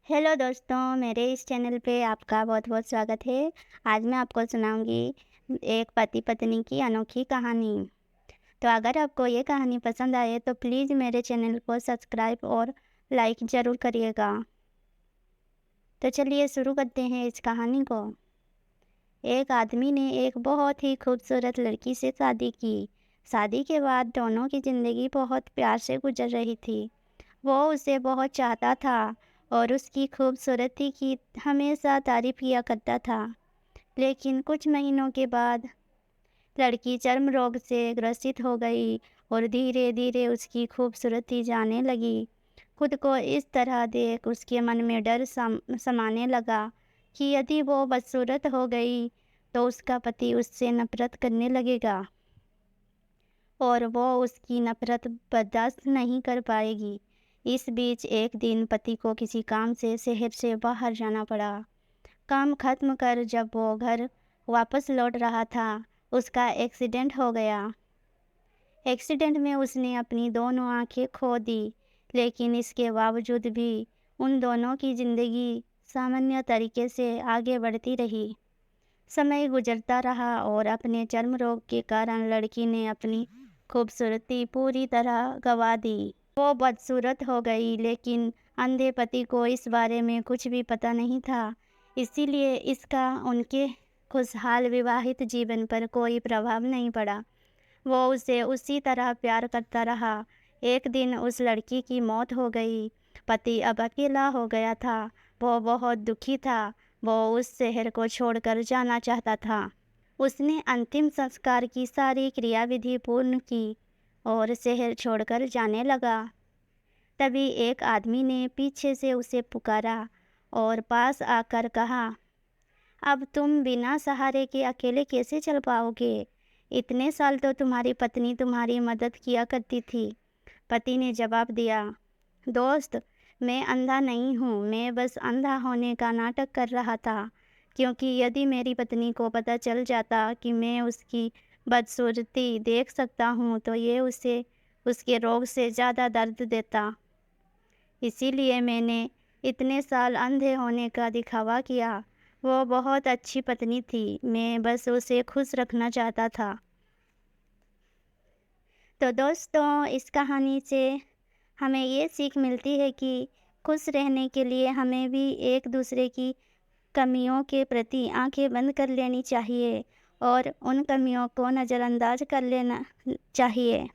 Hello दोस्तों, मेरे इस चैनल पे आपका बहुत-बहुत स्वागत है। आज मैं आपको सुनाऊँगी एक पति-पत्नी की अनोखी कहानी। तो अगर आपको ये कहानी पसंद आए तो प्लीज़ मेरे चैनल को सब्सक्राइब और लाइक ज़रूर करिएगा। तो चलिए शुरू करते हैं इस कहानी को। एक आदमी ने एक बहुत ही खूबसूरत लड़की से शादी की। शादी के बाद दोनों की ज़िंदगी बहुत प्यार से गुजर रही थी। वो उसे बहुत चाहता था और उसकी खूबसूरती की हमेशा तारीफ किया करता था। लेकिन कुछ महीनों के बाद लड़की चर्म रोग से ग्रसित हो गई और धीरे धीरे उसकी खूबसूरती जाने लगी। खुद को इस तरह देख उसके मन में डर समाने लगा कि यदि वो बदसूरत हो गई तो उसका पति उससे नफरत करने लगेगा और वो उसकी नफ़रत बर्दाश्त नहीं कर पाएगी। इस बीच एक दिन पति को किसी काम से शहर से बाहर जाना पड़ा। काम खत्म कर जब वो घर वापस लौट रहा था, उसका एक्सीडेंट हो गया। एक्सीडेंट में उसने अपनी दोनों आंखें खो दी, लेकिन इसके बावजूद भी उन दोनों की ज़िंदगी सामान्य तरीके से आगे बढ़ती रही। समय गुजरता रहा और अपने चर्म रोग के कारण लड़की ने अपनी खूबसूरती पूरी तरह गंवा दी। वो बदसूरत हो गई, लेकिन अंधे पति को इस बारे में कुछ भी पता नहीं था। इसीलिए इसका उनके खुशहाल विवाहित जीवन पर कोई प्रभाव नहीं पड़ा। वो उसे उसी तरह प्यार करता रहा। एक दिन उस लड़की की मौत हो गई। पति अब अकेला हो गया था। वो बहुत दुखी था। वो उस शहर को छोड़कर जाना चाहता था। उसने अंतिम संस्कार की सारी क्रियाविधि पूर्ण की और शहर छोड़कर जाने लगा। तभी एक आदमी ने पीछे से उसे पुकारा और पास आकर कहा, अब तुम बिना सहारे के अकेले कैसे चल पाओगे? इतने साल तो तुम्हारी पत्नी तुम्हारी मदद किया करती थी। पति ने जवाब दिया, दोस्त, मैं अंधा नहीं हूँ, मैं बस अंधा होने का नाटक कर रहा था, क्योंकि यदि मेरी पत्नी को पता चल जाता कि मैं उसकी बदसूरती देख सकता हूँ तो ये उसे उसके रोग से ज़्यादा दर्द देता। इसीलिए मैंने इतने साल अंधे होने का दिखावा किया। वो बहुत अच्छी पत्नी थी, मैं बस उसे खुश रखना चाहता था। तो दोस्तों, इस कहानी से हमें ये सीख मिलती है कि खुश रहने के लिए हमें भी एक दूसरे की कमियों के प्रति आंखें बंद कर लेनी चाहिए और उन कमियों को नज़रअंदाज कर लेना चाहिए।